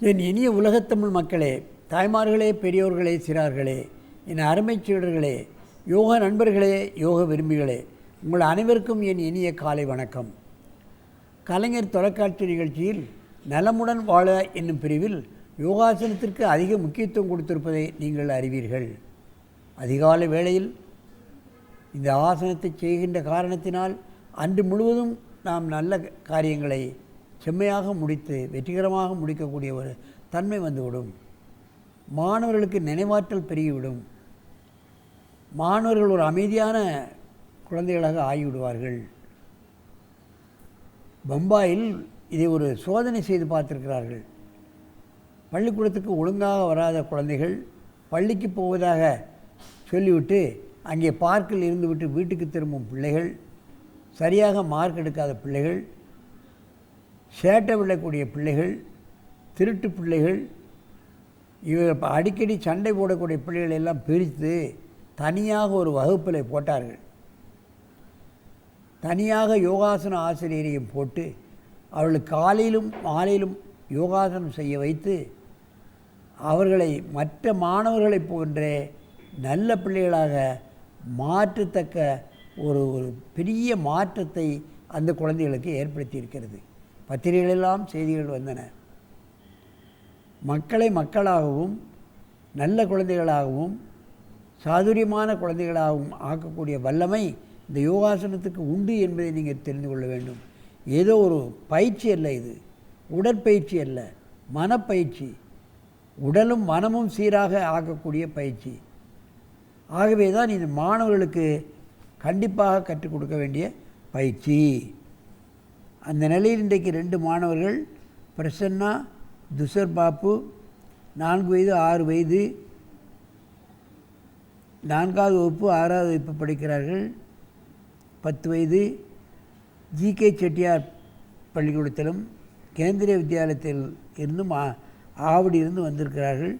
என் இனிய உலகத்தமிழ் மக்களே, தாய்மார்களே, பெரியோர்களே, சிறார்களே, என் அருமைச் சீடர்களே, யோக நண்பர்களே, யோக விரும்பிகளே, உங்கள் அனைவருக்கும் என் இனிய காலை வணக்கம். கலைஞர் தொலைக்காட்சி நிகழ்ச்சியில் நலமுடன் வாழ என்னும் பிரிவில் யோகாசனத்திற்கு அதிக முக்கியத்துவம் கொடுத்திருப்பதை நீங்கள் அறிவீர்கள். அதிகாலை வேளையில் இந்த ஆசனத்தை செய்கின்ற காரணத்தினால் அன்று முழுவதும் நாம் நல்ல காரியங்களை செம்மையாக முடித்து வெற்றிகரமாக முடிக்கக்கூடிய ஒரு தன்மை வந்துவிடும். மாணவர்களுக்கு நினைவாற்றல் பெருகிவிடும். மாணவர்கள் ஒரு அமைதியான குழந்தைகளாக ஆகிவிடுவார்கள். பம்பாயில் இதை ஒரு சோதனை செய்து பார்த்திருக்கிறார்கள். பள்ளிக்கூடத்துக்கு ஒழுங்காக வராத குழந்தைகள் பள்ளிக்கு போவதாக சொல்லிவிட்டு அங்கே பார்க்கில் இருந்துவிட்டு வீட்டுக்கு திரும்பும் பிள்ளைகள், சரியாக மார்க் எடுக்காத பிள்ளைகள், சேட்டை விடக்கூடிய பிள்ளைகள், திருட்டு பிள்ளைகள், இவர் அடிக்கடி சண்டை போடக்கூடிய பிள்ளைகள் எல்லாம் பிரித்து தனியாக ஒரு வகுப்பில் போட்டார்கள். தனியாக யோகாசன ஆசிரியரையும் போட்டு அவர்களுக்கு காலையிலும் மாலையிலும் யோகாசனம் செய்ய வைத்து அவர்களை மற்ற மாணவர்களைப் போன்றே நல்ல பிள்ளைகளாக மாற்றத்தக்க ஒரு பெரிய மாற்றத்தை அந்த குழந்தைகளுக்கு ஏற்படுத்தி இருக்கிறது. பத்திரிகைகளெல்லாம் செய்திகள் வந்தன. மக்களை மக்களாகவும் நல்ல குழந்தைகளாகவும் சாதுரியமான குழந்தைகளாகவும் ஆக்கக்கூடிய வல்லமை இந்த யோகாசனத்துக்கு உண்டு என்பதை நீங்கள் தெரிந்து கொள்ள வேண்டும். ஏதோ ஒரு பயிற்சி அல்ல, இது உடற்பயிற்சி அல்ல, மனப்பயிற்சி. உடலும் மனமும் சீராக ஆக்கக்கூடிய பயிற்சி. ஆகவே தான் இந்த மாணவர்களுக்கு கண்டிப்பாக கற்றுக் கொடுக்க வேண்டிய பயிற்சி. அந்த நிலையில் இன்றைக்கு 2 மாணவர்கள், பிரசன்னா, துஷர் பாப்பு, 4 வயது 6 வயது, 4வது வகுப்பு 6வது வகுப்பு படிக்கிறார்கள். 10 வயது ஜிகே செட்டியார் பள்ளிக்கூடத்திலும் கேந்திரிய வித்தியாலயத்தில் இருந்தும் ஆவடியிலிருந்து வந்திருக்கிறார்கள்.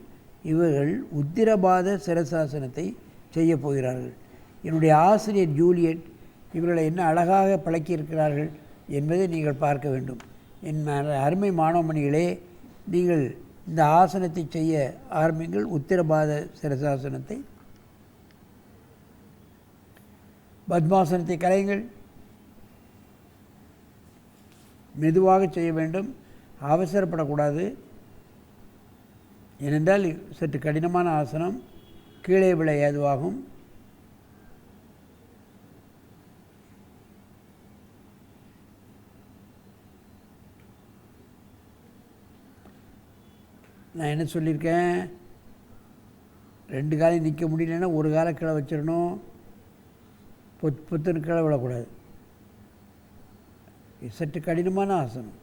இவர்கள் உத்திரபாத சிரசாசனத்தை செய்ய போகிறார்கள். என்னுடைய ஆசிரியர் ஜூலியட் இவர்களை என்ன அழகாக பழக்கியிருக்கிறார்கள் என்பதை நீங்கள் பார்க்க வேண்டும். என் அருமை மாணவமணிகளே, நீங்கள் இந்த ஆசனத்தை செய்ய ஆரம்பிங்கள். உத்திரபாத சிரசாசனத்தை, பத்மாசனத்தை கலையுங்கள். மெதுவாக செய்ய வேண்டும், அவசரப்படக்கூடாது. ஏனென்றால் சற்று கடினமான ஆசனம், கீழே விழ ஏதுவாகும். நான் என்ன சொல்லியிருக்கேன், 2 காலையும் நிற்க முடியலன்னா ஒரு காலை கீழே வச்சிடணும். பொத்துன்னு கீழே விடக்கூடாது. சற்று கடினமான ஆசனம்,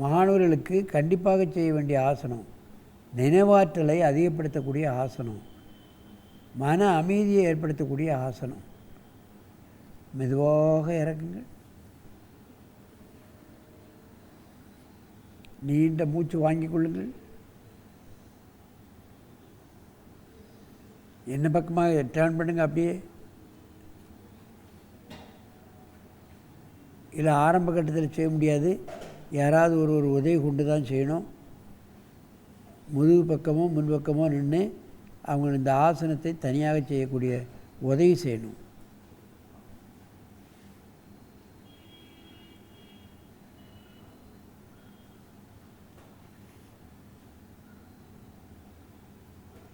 மாணவர்களுக்கு கண்டிப்பாக செய்ய வேண்டிய ஆசனம், நினைவாற்றலை அதிகப்படுத்தக்கூடிய ஆசனம், மன அமைதியை ஏற்படுத்தக்கூடிய ஆசனம். மெதுவாக இறக்குங்கள். நீண்ட மூச்சு வாங்கிக் கொள்ளுங்கள். என்ன பக்கமாக டேர்ன் பண்ணுங்கள். அப்படியே இல்லை, ஆரம்ப கட்டத்தில் செய்ய முடியாது. யாராவது ஒரு உதவி கொண்டு தான் செய்யணும். முதுகு பக்கமோ முன்பக்கமோ நின்று அவங்க இந்த ஆசனத்தை தனியாக செய்யக்கூடிய உதவி செய்யணும்.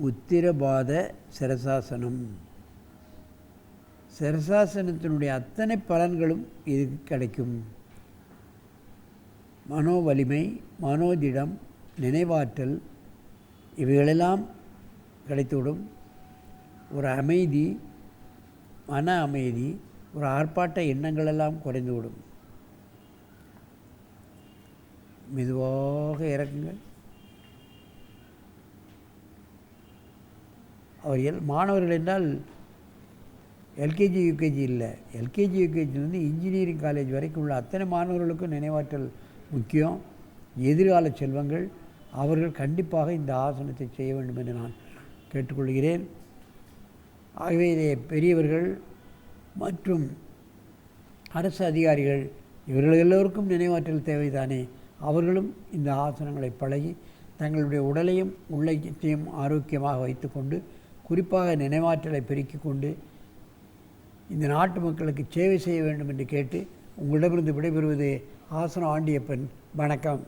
உத்திரபாத சிரசாசனம். சிரசாசனத்தினுடைய அத்தனை பலன்களும் இதுக்கு கிடைக்கும். மனோ வலிமை, மனோதிடம், நினைவாற்றல் இவைகளெல்லாம் கிடைத்துவிடும். ஒரு அமைதி, மன அமைதி, ஒரு ஆர்ப்பாட்ட எண்ணங்களெல்லாம் குறைந்துவிடும். மெதுவாக இறக்குங்கள். அவர் மாணவர்கள் என்றால் எல்கேஜி யூகேஜி இல்லை, எல்கேஜி யூகேஜிலேருந்து இன்ஜினியரிங் காலேஜ் வரைக்கும் உள்ள அத்தனை மாணவர்களுக்கும் நினைவாற்றல் முக்கியம். எதிர்கால செல்வங்கள். அவர்கள் கண்டிப்பாக இந்த ஆசனத்தை செய்ய வேண்டும் என்று நான் கேட்டுக்கொள்கிறேன். ஆகவே இதை பெரியவர்கள் மற்றும் அரசு அதிகாரிகள் இவர்கள் எல்லோருக்கும் நினைவாற்றல் தேவைதானே. அவர்களும் இந்த ஆசனங்களை பழகி தங்களுடைய உடலையும் உள்ளத்தையும் ஆரோக்கியமாக வைத்துக்கொண்டு, குறிப்பாக நினைவாற்றலை பெருக்கிக் கொண்டு இந்த நாட்டு மக்களுக்கு சேவை செய்ய வேண்டும் என்று கேட்டு உங்களிடமிருந்து விடைபெறுவது ஆசனம் ஆண்டியப்பன். வணக்கம்.